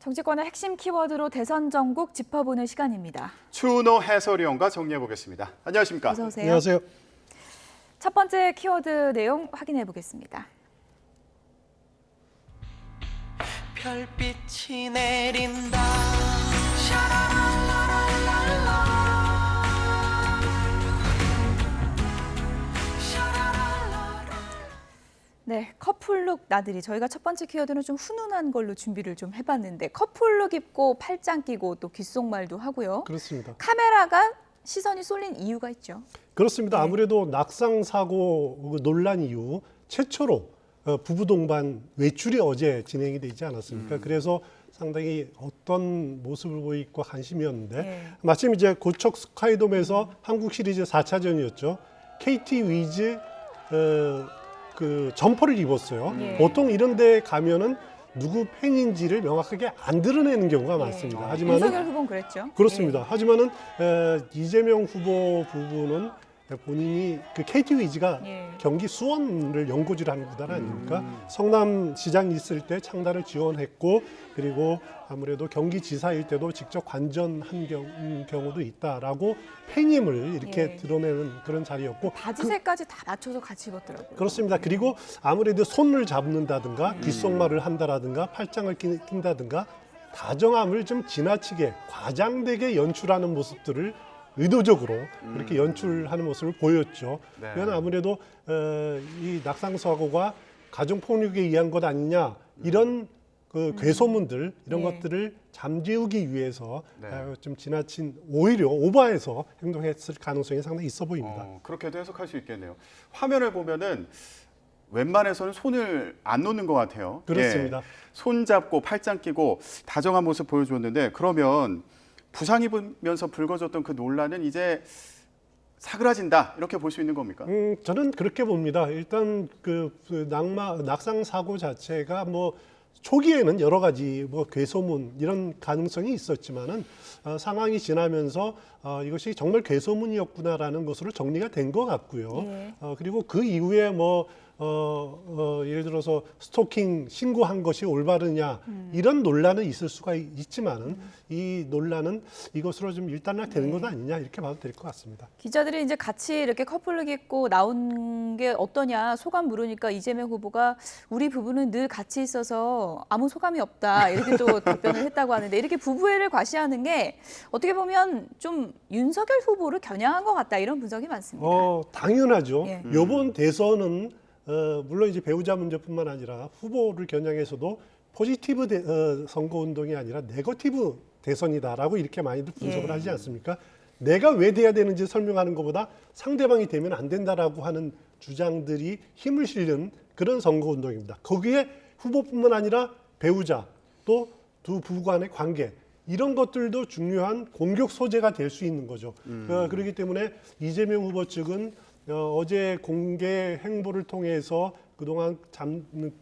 정치권의 핵심 키워드로 대선 전국 짚어보는 시간입니다. 추은호 해설위원과 정리해 보겠습니다. 안녕하십니까? 어서 오세요. 안녕하세요. 첫 번째 키워드 내용 확인해 보겠습니다. 별빛이 내린다. 네, 커플룩 나들이. 저희가 첫 번째 키워드는 좀 훈훈한 걸로 준비를 좀 해봤는데 커플룩 입고 팔짱 끼고 또 귓속말도 하고요. 그렇습니다. 카메라가 시선이 쏠린 이유가 있죠. 그렇습니다. 네. 아무래도 낙상 사고 논란 이후 최초로 부부 동반 외출이 어제 진행이 되지 않았습니까? 그래서 상당히 어떤 모습을 보이고 관심이었는데 네. 마침 이제 고척 스카이돔에서 한국 시리즈 4차전이었죠. KT 위즈 그 점퍼를 입었어요. 예. 보통 이런 데 가면은 누구 팬인지를 명확하게 안 드러내는 경우가 많습니다. 하지만은 윤석열 후보는 그랬죠. 그렇습니다. 하지만은 이재명 후보 부부는 본인이 그 KT 위즈가 예. 경기 수원을 연고지를 하는 구단 아닙니까? 성남시장이 있을 때 창단을 지원했고 그리고 아무래도 경기지사일 때도 직접 관전한 경우도 있다라고 팬임을 이렇게 예. 드러내는 그런 자리였고 바지 색까지 다 맞춰서 같이 입었더라고요. 그렇습니다. 그리고 아무래도 손을 잡는다든가 귓속말을 한다라든가 팔짱을 낀다든가 다정함을 좀 지나치게 과장되게 연출하는 모습들을 의도적으로 그렇게 연출하는 모습을 보였죠. 네. 이건 아무래도 이 낙상 사고가 가정 폭력에 의한 것 아니냐 이런 그 괴소문들 이런 네. 것들을 잠재우기 위해서 네. 좀 지나친 오히려 오버해서 행동했을 가능성이 상당히 있어 보입니다. 그렇게도 해석할 수 있겠네요. 화면을 보면은 웬만해서는 손을 안 놓는 것 같아요. 그렇습니다. 예, 손 잡고 팔짱 끼고 다정한 모습 보여줬는데 그러면 부상 입으면서 불거졌던 그 논란은 이제 사그라진다 이렇게 볼 수 있는 겁니까? 저는 그렇게 봅니다. 일단 그 낙상 사고 자체가 뭐 초기에는 여러 가지 뭐 괴소문 이런 가능성이 있었지만은 상황이 지나면서 이것이 정말 괴소문이었구나라는 것으로 정리가 된 것 같고요. 예. 그리고 그 이후에 뭐 예를 들어서 스토킹 신고한 것이 올바르냐 이런 논란은 있을 수가 있지만은 이 논란은 이것으로 좀 일단락되는 것 아니냐 이렇게 봐도 될 것 같습니다. 기자들이 이제 같이 이렇게 커플룩 입고 나온 게 어떠냐 소감 물으니까 이재명 후보가 우리 부부는 늘 같이 있어서 아무 소감이 없다 이렇게 또 답변을 했다고 하는데 이렇게 부부애를 과시하는 게 어떻게 보면 좀 윤석열 후보를 겨냥한 것 같다 이런 분석이 많습니다. 당연하죠. 예. 이번 대선은 물론 이제 배우자 문제뿐만 아니라 후보를 겨냥해서도 포지티브 선거 운동이 아니라 네거티브 대선이다라고 이렇게 많이들 분석을 예. 하지 않습니까? 내가 왜 돼야 되는지 설명하는 것보다 상대방이 되면 안 된다라고 하는 주장들이 힘을 실는 그런 선거 운동입니다. 거기에 후보뿐만 아니라 배우자 또 두 부부 간의 관계 이런 것들도 중요한 공격 소재가 될 수 있는 거죠. 그렇기 때문에 이재명 후보 측은 어제 공개 행보를 통해서 그동안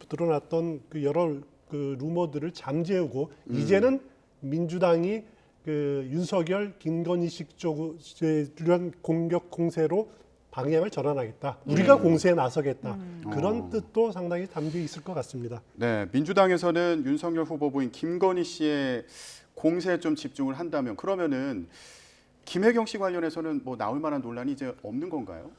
드러났던 그 여러 그 루머들을 잠재우고 이제는 민주당이 그 윤석열, 김건희식 쪽에 이런 공격 공세로 방향을 전환하겠다. 우리가 공세에 나서겠다. 그런 뜻도 상당히 담겨 있을 것 같습니다. 네, 민주당에서는 윤석열 후보부인 김건희 씨의 공세에 좀 집중을 한다면 그러면은 김혜경 씨 관련해서는 뭐 나올 만한 논란이 이제 없는 건가요?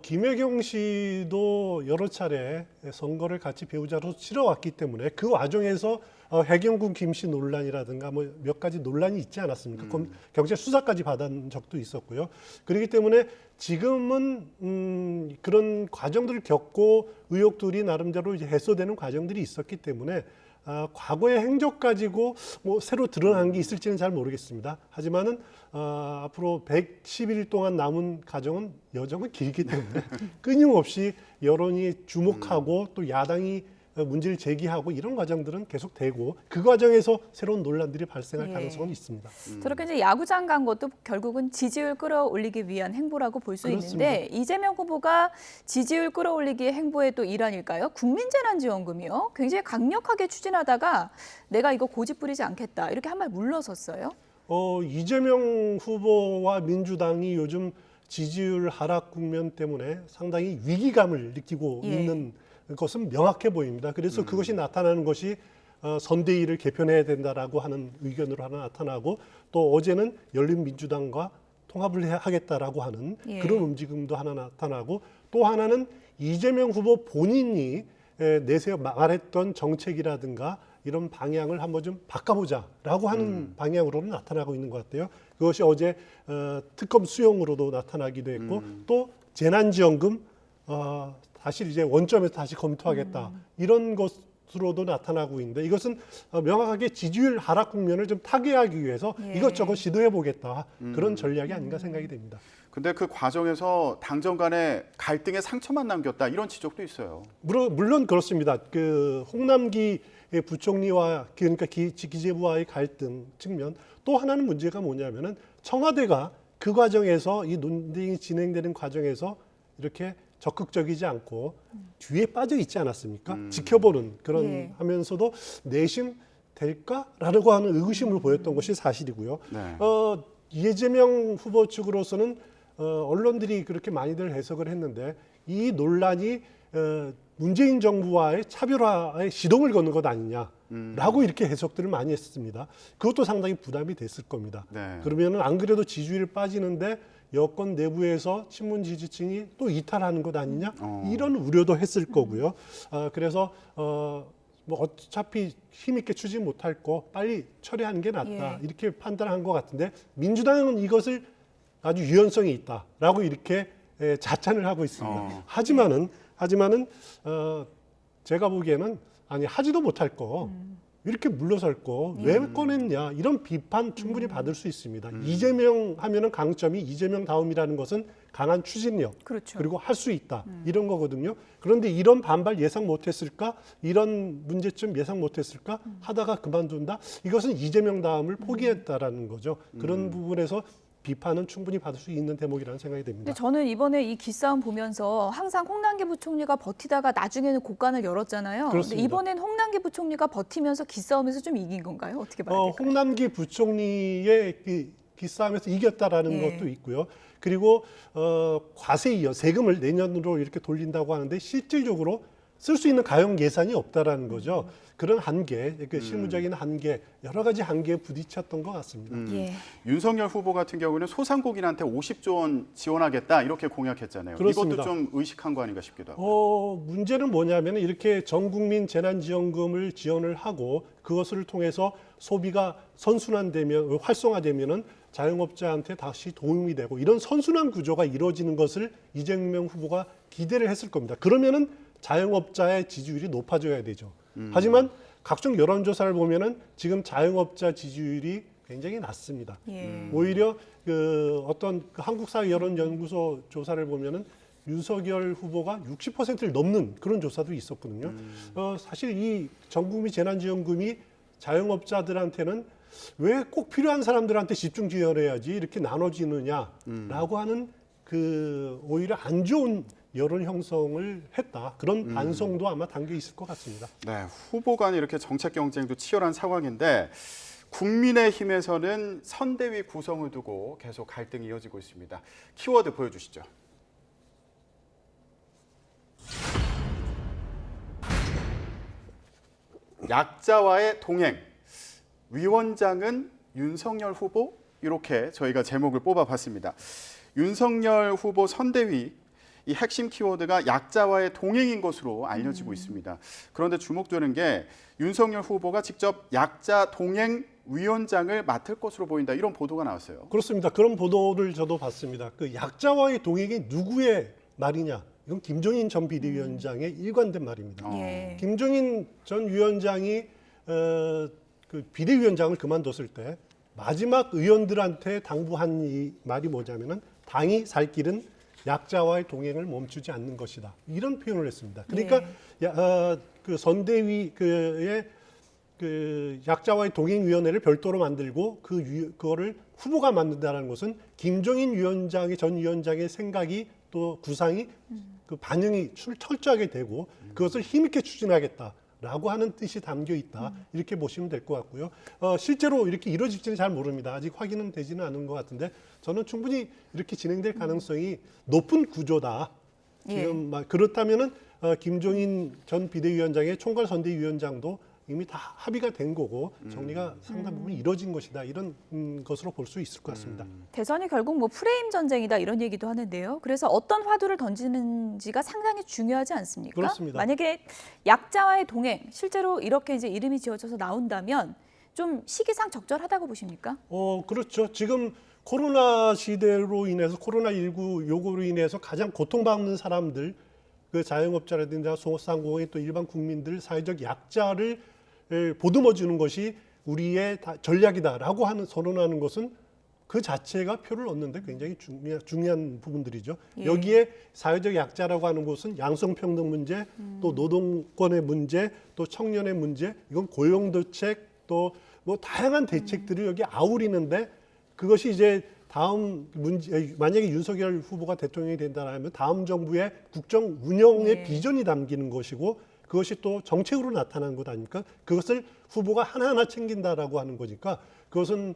김혜경 씨도 여러 차례 선거를 같이 배우자로 치러왔기 때문에 그 과정에서 해경군 김씨 논란이라든가 뭐 몇 가지 논란이 있지 않았습니까? 경찰 수사까지 받은 적도 있었고요. 그렇기 때문에 지금은 그런 과정들을 겪고 의혹들이 나름대로 이제 해소되는 과정들이 있었기 때문에 과거의 행적 가지고 뭐 새로 드러난 게 있을지는 잘 모르겠습니다. 하지만은 앞으로 110일 동안 남은 과정은 여정은 길기 때문에 끊임없이 여론이 주목하고 또 야당이 문제를 제기하고 이런 과정들은 계속되고 그 과정에서 새로운 논란들이 발생할 예. 가능성은 있습니다. 저렇게 이제 야구장 간 것도 결국은 지지율 끌어올리기 위한 행보라고 볼 수 있는데 이재명 후보가 지지율 끌어올리기의 행보의 또 일환일까요? 국민재난지원금이요. 굉장히 강력하게 추진하다가 내가 이거 고집 부리지 않겠다 이렇게 한 말 물러섰어요. 이재명 후보와 민주당이 요즘 지지율 하락 국면 때문에 상당히 위기감을 느끼고 예. 있는 것은 명확해 보입니다. 그래서 그것이 나타나는 것이 선대위를 개편해야 된다라고 하는 의견으로 하나 나타나고 또 어제는 열린민주당과 통합을 하겠다라고 하는 예. 그런 움직임도 하나 나타나고 또 하나는 이재명 후보 본인이 내세워 말했던 정책이라든가 이런 방향을 한번 좀 바꿔보자라고 하는 방향으로는 나타나고 있는 것 같아요. 그것이 어제 특검 수용으로도 나타나기도 했고 또 재난지원금 다시 이제 원점에서 다시 검토하겠다 이런 것으로도 나타나고 있는데 이것은 명확하게 지지율 하락 국면을 좀 타개하기 위해서 예. 이것저것 시도해보겠다 그런 전략이 아닌가 생각이 됩니다. 근데 그 과정에서 당정 간의 갈등의 상처만 남겼다 이런 지적도 있어요. 물론 그렇습니다. 그 홍남기 부총리와 그러니까 기재부와의 갈등 측면 또 하나는 문제가 뭐냐면은 청와대가 그 과정에서 이 논쟁이 진행되는 과정에서 이렇게 적극적이지 않고 뒤에 빠져 있지 않았습니까? 지켜보는 그런 예. 하면서도 내심 될까라고 하는 의구심을 보였던 것이 사실이고요. 네. 이재명 후보 측으로서는 언론들이 그렇게 많이들 해석을 했는데 이 논란이 문재인 정부와의 차별화에 시동을 거는 것 아니냐라고 이렇게 해석들을 많이 했습니다. 그것도 상당히 부담이 됐을 겁니다. 네. 그러면은 안 그래도 지지율 빠지는데 여권 내부에서 친문 지지층이 또 이탈하는 것 아니냐 이런 우려도 했을 거고요. 그래서 뭐 어차피 힘있게 추지 못할 거 빨리 처리하는 게 낫다 예. 이렇게 판단한 것 같은데 민주당은 이것을 아주 유연성이 있다라고 이렇게 자찬을 하고 있습니다. 하지만은 제가 보기에는 아니 하지도 못할 거 이렇게 물러설 거 왜 꺼냈냐 이런 비판 충분히 받을 수 있습니다. 이재명 하면은 강점이 이재명 다음이라는 것은 강한 추진력 그렇죠. 그리고 할 수 있다 이런 거거든요. 그런데 이런 반발 예상 못했을까? 이런 문제점 예상 못했을까? 하다가 그만둔다. 이것은 이재명 다음을 포기했다라는 거죠. 그런 부분에서 비판은 충분히 받을 수 있는 대목이라는 생각이 듭니다. 근데 저는 이번에 이 기싸움 보면서 항상 홍남기 부총리가 버티다가 나중에는 곡간을 열었잖아요. 근데 그렇습니다. 이번엔 홍남기 부총리가 버티면서 기싸움에서 좀 이긴 건가요? 어떻게 봐야 될까요? 홍남기 부총리의 기싸움에서 이겼다라는 예. 것도 있고요. 그리고 과세 이어 세금을 내년으로 이렇게 돌린다고 하는데 실질적으로 쓸 수 있는 가용 예산이 없다라는 거죠. 그런 한계, 그 실무적인 한계, 여러 가지 한계에 부딪혔던 것 같습니다. 예. 윤석열 후보 같은 경우는 소상공인한테 50조 원 지원하겠다 이렇게 공약했잖아요. 그렇습니다. 이것도 좀 의식한 거 아닌가 싶기도 하고. 문제는 뭐냐면 이렇게 전 국민 재난지원금을 지원을 하고 그것을 통해서 소비가 선순환되면 활성화되면은 자영업자한테 다시 도움이 되고 이런 선순환 구조가 이루어지는 것을 이재명 후보가 기대를 했을 겁니다. 그러면은 자영업자의 지지율이 높아져야 되죠. 하지만 각종 여론조사를 보면은 지금 자영업자 지지율이 굉장히 낮습니다. 예. 오히려 그 어떤 한국사회 여론연구소 조사를 보면은 윤석열 후보가 60%를 넘는 그런 조사도 있었거든요. 사실 이 전국민 재난지원금이 자영업자들한테는 왜 꼭 필요한 사람들한테 집중 지원해야지 이렇게 나눠지느냐라고 하는 그 오히려 안 좋은 여론 형성을 했다. 그런 반성도 아마 담겨 있을 것 같습니다. 네, 후보 간 이렇게 정책 경쟁도 치열한 상황인데 국민의힘에서는 선대위 구성을 두고 계속 갈등이 이어지고 있습니다. 키워드 보여주시죠. 약자와의 동행, 위원장은 윤석열 후보? 이렇게 저희가 제목을 뽑아봤습니다. 윤석열 후보 선대위 이 핵심 키워드가 약자와의 동행인 것으로 알려지고 있습니다. 그런데 주목되는 게 윤석열 후보가 직접 약자 동행 위원장을 맡을 것으로 보인다 이런 보도가 나왔어요. 그렇습니다. 그런 보도를 저도 봤습니다. 그 약자와의 동행이 누구의 말이냐? 이건 김종인 전 비대위원장의 일관된 말입니다. 예. 김종인 전 위원장이 그 비대위원장을 그만뒀을 때 마지막 의원들한테 당부한 이 말이 뭐냐면은 당이 살 길은 약자와의 동행을 멈추지 않는 것이다. 이런 표현을 했습니다. 그러니까 그 선대위 그 약자와의 동행위원회를 별도로 만들고 그거를 후보가 만든다는 것은 김종인 위원장의 전 위원장의 생각이 또 구상이 그 반영이 철저하게 되고 그것을 힘있게 추진하겠다라고 하는 뜻이 담겨 있다. 이렇게 보시면 될 것 같고요. 실제로 이렇게 이루어질지는 잘 모릅니다. 아직 확인은 되지는 않은 것 같은데 저는 충분히 이렇게 진행될 가능성이 높은 구조다. 지금 그렇다면은 김종인 전 비대위원장의 총괄선대위원장도 이미 다 합의가 된 거고 정리가 상당 부분 이루어진 것이다. 이런 것으로 볼 수 있을 것 같습니다. 대선이 결국 뭐 프레임 전쟁이다 이런 얘기도 하는데요. 그래서 어떤 화두를 던지는지가 상당히 중요하지 않습니까? 그렇습니다. 만약에 약자와의 동행 실제로 이렇게 이제 이름이 지어져서 나온다면 좀 시기상 적절하다고 보십니까? 그렇죠. 지금 코로나 시대로 인해서 코로나19 요구로 인해서 가장 고통받는 사람들, 그 자영업자라든지 소상공인 또 일반 국민들 사회적 약자를 보듬어 주는 것이 우리의 전략이다라고 선언하는 것은 그 자체가 표를 얻는데 굉장히 중요한 부분들이죠. 예. 여기에 사회적 약자라고 하는 것은 양성평등 문제, 또 노동권의 문제, 또 청년의 문제, 이건 고용대책, 또 뭐 다양한 대책들을 여기 아우리는데 그것이 이제 다음 문제, 만약에 윤석열 후보가 대통령이 된다면 다음 정부의 국정 운영의 예. 비전이 담기는 것이고 그것이 또 정책으로 나타나는 것 아닙니까? 그것을 후보가 하나하나 챙긴다라고 하는 거니까 그것은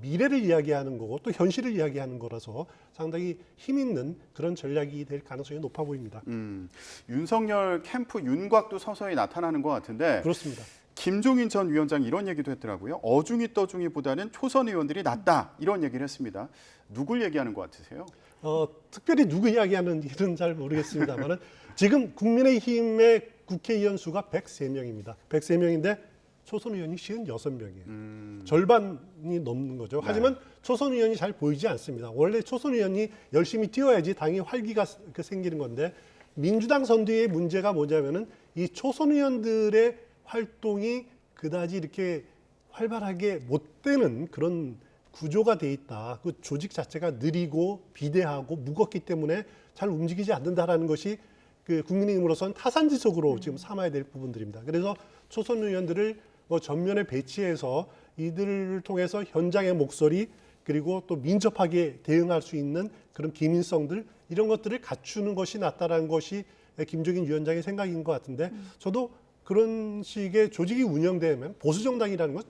미래를 이야기하는 거고 또 현실을 이야기하는 거라서 상당히 힘 있는 그런 전략이 될 가능성이 높아 보입니다. 윤석열 캠프 윤곽도 서서히 나타나는 것 같은데 그렇습니다. 김종인 전 위원장이 이런 얘기도 했더라고요. 어중이 떠중이보다는 초선 의원들이 낫다 이런 얘기를 했습니다. 누굴 얘기하는 것 같으세요? 특별히 누구 이야기하는지는 잘 모르겠습니다만 지금 국민의힘의 국회의원 수가 103명입니다. 103명인데 초선 의원이 56명이에요. 절반이 넘는 거죠. 네. 하지만 초선 의원이 잘 보이지 않습니다. 원래 초선 의원이 열심히 뛰어야지 당이 활기가 생기는 건데 민주당 선대위의 문제가 뭐냐면은 이 초선 의원들의 활동이 그다지 이렇게 활발하게 못 되는 그런 구조가 돼 있다. 그 조직 자체가 느리고 비대하고 무겁기 때문에 잘 움직이지 않는다라는 것이 그 국민의힘으로서는 타산지석으로 지금 삼아야 될 부분들입니다. 그래서 초선 의원들을 뭐 전면에 배치해서 이들을 통해서 현장의 목소리 그리고 또 민첩하게 대응할 수 있는 그런 기민성들 이런 것들을 갖추는 것이 낫다라는 것이 김종인 위원장의 생각인 것 같은데 저도 그런 식의 조직이 운영되면 보수 정당이라는 건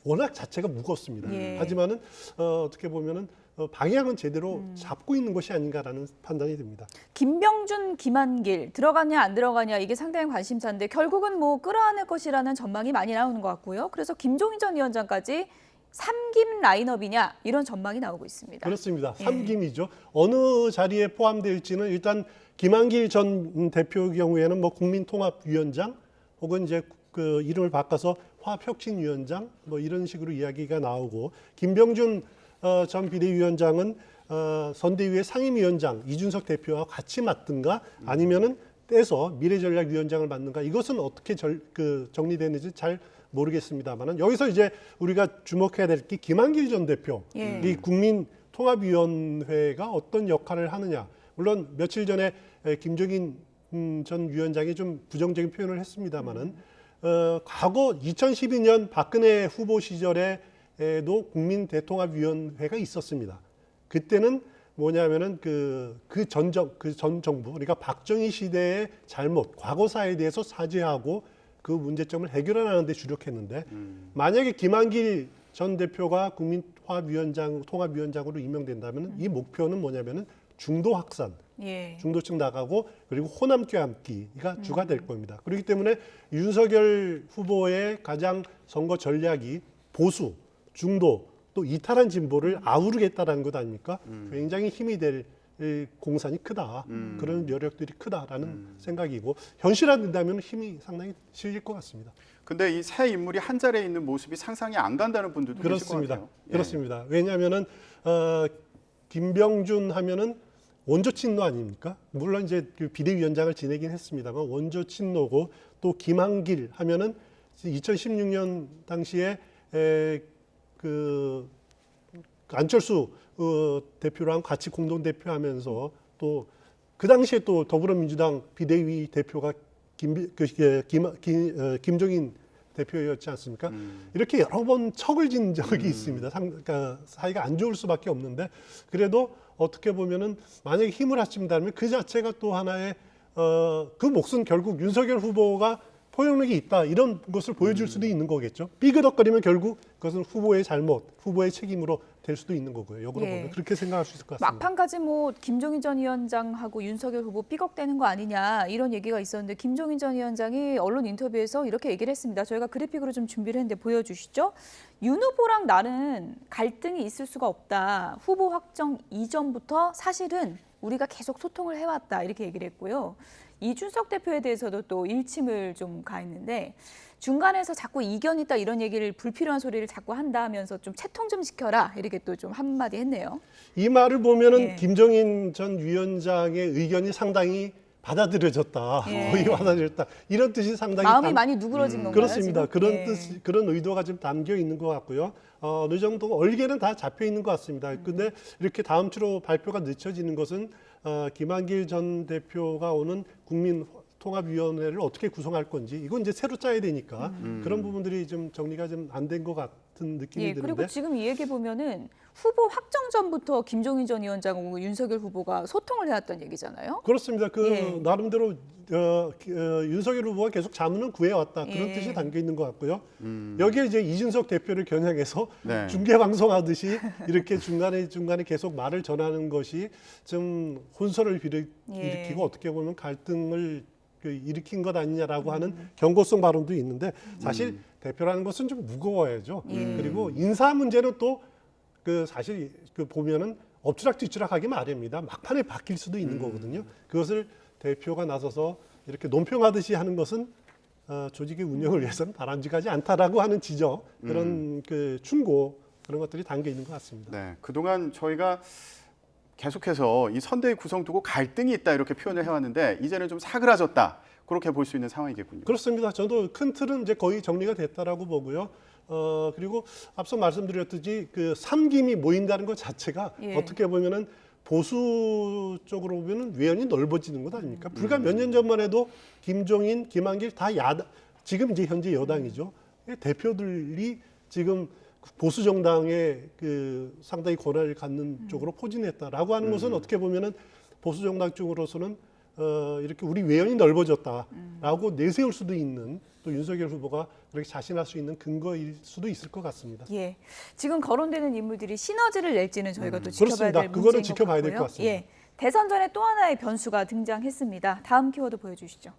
워낙 자체가 무겁습니다. 예. 하지만은 어떻게 보면은 방향은 제대로 잡고 있는 것이 아닌가라는 판단이 듭니다. 김병준, 김한길 들어가냐 안 들어가냐 이게 상당히 관심사인데 결국은 뭐 끌어안을 것이라는 전망이 많이 나오는 것 같고요. 그래서 김종인 전 위원장까지 3김 라인업이냐 이런 전망이 나오고 있습니다. 그렇습니다. 예. 3김이죠. 어느 자리에 포함될지는 일단 김한길 전 대표의 경우에는 뭐 국민통합위원장 혹은 이제 그 이름을 바꿔서 화합혁신위원장 뭐 이런 식으로 이야기가 나오고 김병준 전 비대위원장은 선대위의 상임위원장 이준석 대표와 같이 맡든가 아니면은 떼서 미래전략위원장을 맡는가 이것은 어떻게 정리되는지 잘 모르겠습니다만은 여기서 이제 우리가 주목해야 될 게 김한길 전 대표 예. 이 국민통합위원회가 어떤 역할을 하느냐 물론 며칠 전에 김종인 전 위원장이 좀 부정적인 표현을 했습니다만은 과거 2012년 박근혜 후보 시절에도 국민대통합위원회가 있었습니다. 그때는 뭐냐면은 그 전 정부 그러니까 박정희 시대의 잘못 과거사에 대해서 사죄하고 그 문제점을 해결하는 데 주력했는데 만약에 김한길 전 대표가 통합위원장으로 임명된다면 이 목표는 뭐냐면은 중도 확산 예. 중도층 나가고 그리고 호남 껴안기가 주가 될 겁니다. 그렇기 때문에 윤석열 후보의 가장 선거 전략이 보수, 중도 또 이탈한 진보를 아우르겠다라는 것 아닙니까? 굉장히 힘이 될 공산이 크다. 그런 여력들이 크다라는 생각이고 현실화된다면 힘이 상당히 실릴 것 같습니다. 근데 이 새 인물이 한 자리에 있는 모습이 상상이 안 간다는 분들도 계실 것 그렇습니다. 같아요. 예. 그렇습니다. 왜냐하면은 김병준 하면은 원조 친노 아닙니까? 물론 이제 그 비대위원장을 지내긴 했습니다만 원조 친노고 또 김한길 하면은 2016년 당시에 그 안철수 대표랑 같이 공동 대표하면서 또 그 당시에 또 더불어민주당 비대위 대표가 김종인 대표였지 않습니까? 이렇게 여러 번 척을 진 적이 있습니다. 그러니까 사이가 안 좋을 수밖에 없는데 그래도 어떻게 보면은 만약에 힘을 합친다면 그 자체가 또 하나의 그 몫은 결국 윤석열 후보가 포용력이 있다 이런 것을 보여줄 수도 있는 거겠죠. 삐그덕거리면 결국 그것은 후보의 잘못, 후보의 책임으로 될 수도 있는 거고요. 역으로 예. 보면 그렇게 생각할 수 있을 것 같습니다. 막판까지 뭐 김종인 전 위원장하고 윤석열 후보 삐걱대는 거 아니냐 이런 얘기가 있었는데 김종인 전 위원장이 언론 인터뷰에서 이렇게 얘기를 했습니다. 저희가 그래픽으로 좀 준비를 했는데 보여주시죠. 윤 후보랑 나는 갈등이 있을 수가 없다. 후보 확정 이전부터 사실은 우리가 계속 소통을 해왔다 이렇게 얘기를 했고요. 이준석 대표에 대해서도 또 일침을 좀 가했는데 중간에서 자꾸 이견 있다 이런 얘기를 불필요한 소리를 자꾸 한다 하면서 좀 채통 좀 시켜라 이렇게 또 좀 한마디 했네요. 이 말을 보면은 예. 김종인 전 위원장의 의견이 상당히 받아들여졌다, 예. 거의 받아들였다 이런 뜻이 상당히 마음이 많이 누그러진 건가요? 그렇습니다. 지금? 그런 예. 뜻, 그런 의도가 좀 담겨 있는 것 같고요. 어느 정도 얼개는 다 잡혀 있는 것 같습니다. 근데 이렇게 다음 주로 발표가 늦춰지는 것은 김한길 전 대표가 오는 국민통합위원회를 어떻게 구성할 건지 이건 이제 새로 짜야 되니까 그런 부분들이 좀 정리가 좀 안 된 것 같은 느낌이 예, 드는데. 그리고 지금 이 얘기 보면은 후보 확정 전부터 김종인 전 위원장하고 윤석열 후보가 소통을 해왔던 얘기잖아요. 그렇습니다. 그 예. 나름대로 윤석열 후보가 계속 자문은 구해왔다 그런 예. 뜻이 담겨 있는 것 같고요. 여기에 이제 이준석 대표를 겨냥해서 네. 중계 방송하듯이 이렇게 중간에 계속 말을 전하는 것이 좀 혼선을 예. 일으키고 어떻게 보면 갈등을 일으킨 것 아니냐라고 하는 경고성 발언도 있는데 사실 대표라는 것은 좀 무거워야죠. 예. 그리고 인사 문제는 또 그 사실 그 보면은 엎치락뒤치락하기 마련입니다. 막판에 바뀔 수도 있는 거거든요. 그것을 대표가 나서서 이렇게 논평하듯이 하는 것은 조직의 운영을 위해서는 바람직하지 않다라고 하는 지적, 그런 그 충고 그런 것들이 담겨 있는 것 같습니다. 네, 그동안 저희가 계속해서 이 선대위 구성 두고 갈등이 있다 이렇게 표현을 해왔는데 이제는 좀 사그라졌다 그렇게 볼 수 있는 상황이겠군요. 그렇습니다. 저도 큰 틀은 이제 거의 정리가 됐다라고 보고요. 그리고 앞서 말씀드렸듯이 그 삼김이 모인다는 것 자체가 예. 어떻게 보면은 보수 쪽으로 보면은 외연이 넓어지는 것 아닙니까? 불과 몇 년 전만 해도 김종인, 김한길 다 야당, 지금 이제 현재 여당이죠. 대표들이 지금 보수 정당의 그 상당히 권한을 갖는 쪽으로 포진했다라고 하는 것은 어떻게 보면은 보수 정당 쪽으로서는 이렇게 우리 외연이 넓어졌다라고 내세울 수도 있는 또 윤석열 후보가 그렇게 자신할 수 있는 근거일 수도 있을 것 같습니다. 예, 지금 거론되는 인물들이 시너지를 낼지는 저희가 또 지켜봐야 그렇습니다. 될 그거는 문제인 지켜봐야 될 같고요. 것 같습니다. 예, 대선 전에 또 하나의 변수가 등장했습니다. 다음 키워드 보여주시죠.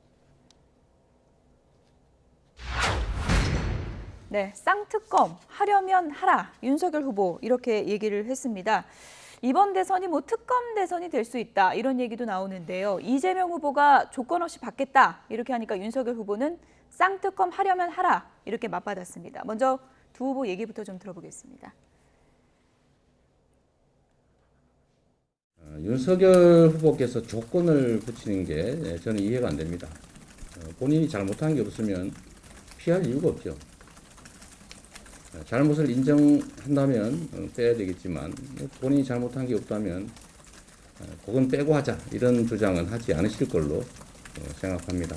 네, 쌍특검 하려면 하라. 윤석열 후보 이렇게 얘기를 했습니다. 이번 대선이 뭐 특검 대선이 될 수 있다 이런 얘기도 나오는데요. 이재명 후보가 조건 없이 받겠다 이렇게 하니까 윤석열 후보는 쌍특검 하려면 하라 이렇게 맞받았습니다. 먼저 두 후보 얘기부터 좀 들어보겠습니다. 윤석열 후보께서 조건을 붙이는 게 저는 이해가 안 됩니다. 본인이 잘못한 게 없으면 피할 이유가 없죠. 잘못을 인정한다면 빼야 되겠지만 본인이 잘못한 게 없다면 그건 빼고 하자 이런 주장은 하지 않으실 걸로 생각합니다.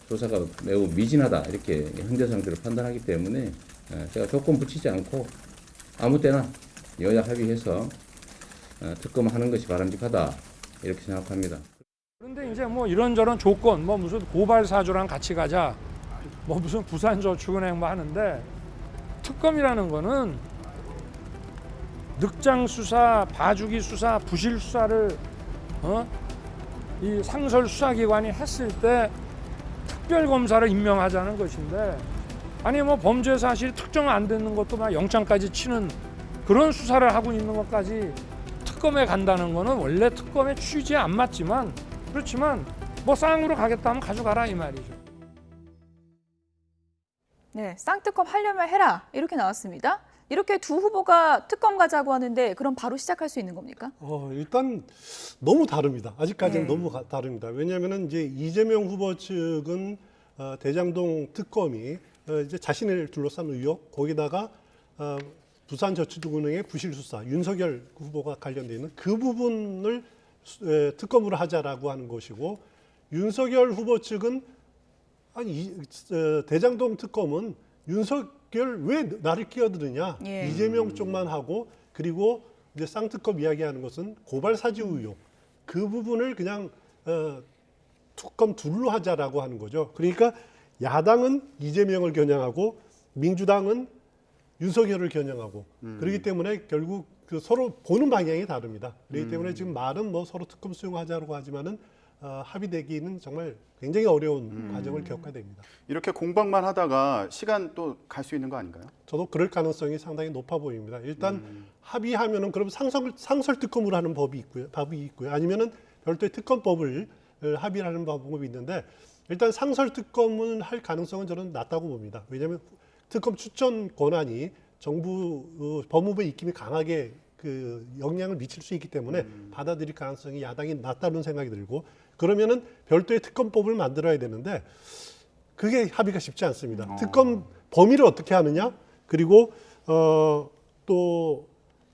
조사가 매우 미진하다 이렇게 현재 상태로 판단하기 때문에 제가 조건 붙이지 않고 아무 때나 여야 합의해서 특검하는 것이 바람직하다 이렇게 생각합니다. 그런데 이제 뭐 이런저런 조건, 뭐 무슨 고발 사주랑 같이 가자, 뭐 무슨 부산저축은행 뭐 하는데 특검이라는 거는 늑장 수사, 봐주기 수사, 부실 수사를 이 상설 수사기관이 했을 때 특별 검사를 임명하자는 것인데 아니 뭐 범죄 사실이 특정 안 되는 것도 막 영장까지 치는 그런 수사를 하고 있는 것까지 특검에 간다는 거는 원래 특검의 취지에 안 맞지만 그렇지만 뭐 쌍으로 가겠다 하면 가져가라 이 말이죠. 네, 쌍특검 하려면 해라 이렇게 나왔습니다. 이렇게 두 후보가 특검 가자고 하는데 그럼 바로 시작할 수 있는 겁니까? 일단 너무 다릅니다. 아직까지는 네. 너무 다릅니다. 왜냐하면은 이제 이재명 후보 측은 대장동 특검이 이제 자신을 둘러싼 의혹 거기다가 부산저축은행의 부실 수사 윤석열 후보가 관련돼 있는 그 부분을 특검으로 하자라고 하는 것이고 윤석열 후보 측은 아니 대장동 특검은 윤석열 왜 나를 끼어드느냐 예. 이재명 쪽만 하고 그리고 이제 쌍특검 이야기하는 것은 고발 사주 의혹 그 부분을 그냥 특검 둘로 하자라고 하는 거죠. 그러니까 야당은 이재명을 겨냥하고 민주당은 윤석열을 겨냥하고 그렇기 때문에 결국 그 서로 보는 방향이 다릅니다. 그렇기 때문에 지금 말은 뭐 서로 특검 수용하자고 하지만은 합의되기는 정말 굉장히 어려운 과정을 겪어야 됩니다. 이렇게 공방만 하다가 시간 또 갈 수 있는 거 아닌가요? 저도 그럴 가능성이 상당히 높아 보입니다. 일단 합의하면은 그럼 상설 특검으로 하는 법이 있고요. 아니면은 별도의 특검법을 합의를 하는 방법이 있는데 일단 상설 특검은 할 가능성은 저는 낮다고 봅니다. 왜냐하면 특검 추천 권한이 정부 법무부의 입김이 강하게 그 영향을 미칠 수 있기 때문에 받아들일 가능성이 야당이 낮다는 생각이 들고 그러면은 별도의 특검법을 만들어야 되는데 그게 합의가 쉽지 않습니다. 특검 범위를 어떻게 하느냐 그리고 또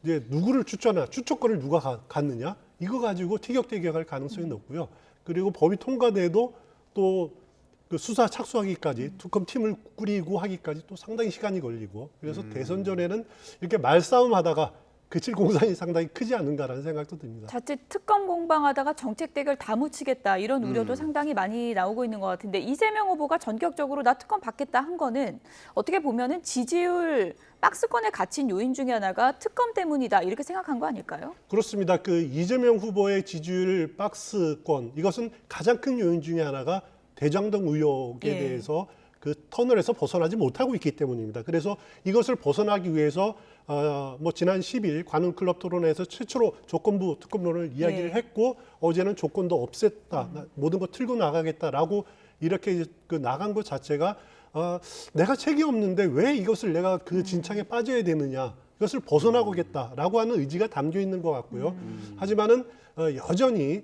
이제 누구를 추천권을 누가 갖느냐 이거 가지고 티격태격할 가능성이 높고요. 그리고 법이 통과돼도 또 그 수사 착수하기까지 특검 팀을 꾸리고 하기까지 또 상당히 시간이 걸리고 그래서 대선 전에는 이렇게 말싸움하다가 그칠 공산이 상당히 크지 않은가라는 생각도 듭니다. 자칫 특검 공방하다가 정책 대결 다 묻히겠다 이런 우려도 상당히 많이 나오고 있는 것 같은데 이재명 후보가 전격적으로 나 특검 받겠다 한 거는 어떻게 보면은 지지율 박스권에 갇힌 요인 중에 하나가 특검 때문이다 이렇게 생각한 거 아닐까요? 그렇습니다. 그 이재명 후보의 지지율 박스권 이것은 가장 큰 요인 중에 하나가 대장동 의혹에 예. 대해서 그 터널에서 벗어나지 못하고 있기 때문입니다. 그래서 이것을 벗어나기 위해서 뭐 지난 10일 관훈클럽 토론회에서 최초로 조건부 특검론을 이야기를 예. 했고 어제는 조건도 없앴다. 모든 거 틀고 나가겠다라고 이렇게 그 나간 것 자체가 내가 책이 없는데 왜 이것을 내가 그 진창에 빠져야 되느냐. 이것을 벗어나고겠다라고 하는 의지가 담겨 있는 것 같고요. 하지만은 여전히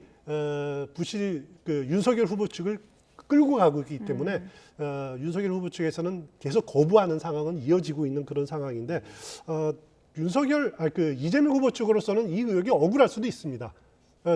부실 그 윤석열 후보 측을 끌고 가고 있기 때문에 윤석열 후보 측에서는 계속 거부하는 상황은 이어지고 있는 그런 상황인데 그 이재명 후보 측으로서는 이 의혹이 억울할 수도 있습니다.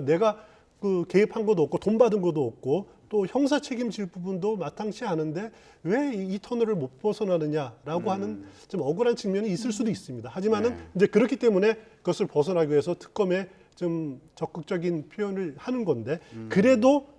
내가 그 개입한 것도 없고 돈 받은 것도 없고 또 형사 책임질 부분도 마땅치 않은데 왜 이 터널을 못 벗어나느냐라고 하는 좀 억울한 측면이 있을 수도 있습니다. 하지만은 이제 그렇기 때문에 그것을 벗어나기 위해서 특검에 좀 적극적인 표현을 하는 건데 그래도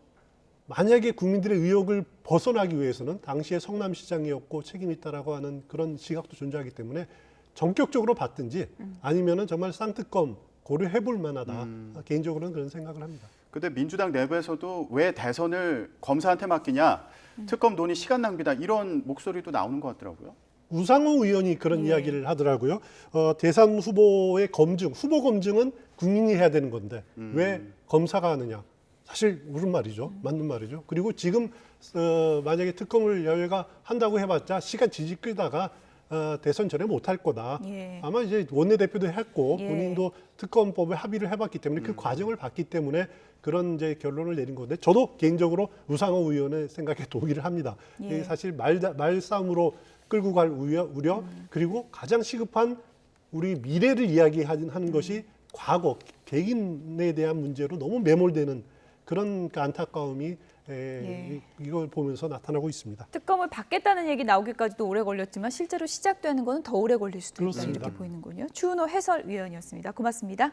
만약에 국민들의 의혹을 벗어나기 위해서는 당시에 성남시장이었고 책임이 있다라고 하는 그런 시각도 존재하기 때문에 전격적으로 받든지 아니면은 정말 쌍특검 고려해 볼 만하다. 개인적으로는 그런 생각을 합니다. 근데 민주당 내부에서도 왜 대선을 검사한테 맡기냐, 특검 논의 시간 낭비다 이런 목소리도 나오는 것 같더라고요. 우상호 의원이 그런 이야기를 하더라고요. 대선 후보의 검증, 후보 검증은 국민이 해야 되는 건데 왜 검사가 하느냐. 사실 옳은 말이죠. 맞는 말이죠. 그리고 지금 만약에 특검을 여야가 한다고 해봤자 시간 지지 끌다가 대선 전에 못할 거다. 예. 아마 이제 원내대표도 했고 예. 본인도 특검법에 합의를 해봤기 때문에 그 과정을 봤기 때문에 그런 이제 결론을 내린 건데 저도 개인적으로 우상호 의원의 생각에 동의를 합니다. 예. 사실 말싸움으로 끌고 갈 우려 그리고 가장 시급한 우리 미래를 이야기하는 것이 과거 개인에 대한 문제로 너무 매몰되는 그런 안타까움이 이걸 보면서 나타나고 있습니다. 특검을 받겠다는 얘기 나오기까지도 오래 걸렸지만 실제로 시작되는 거는 더 오래 걸릴 수도 있다 그렇습니다. 이렇게 보이는군요. 추은호 해설위원이었습니다. 고맙습니다.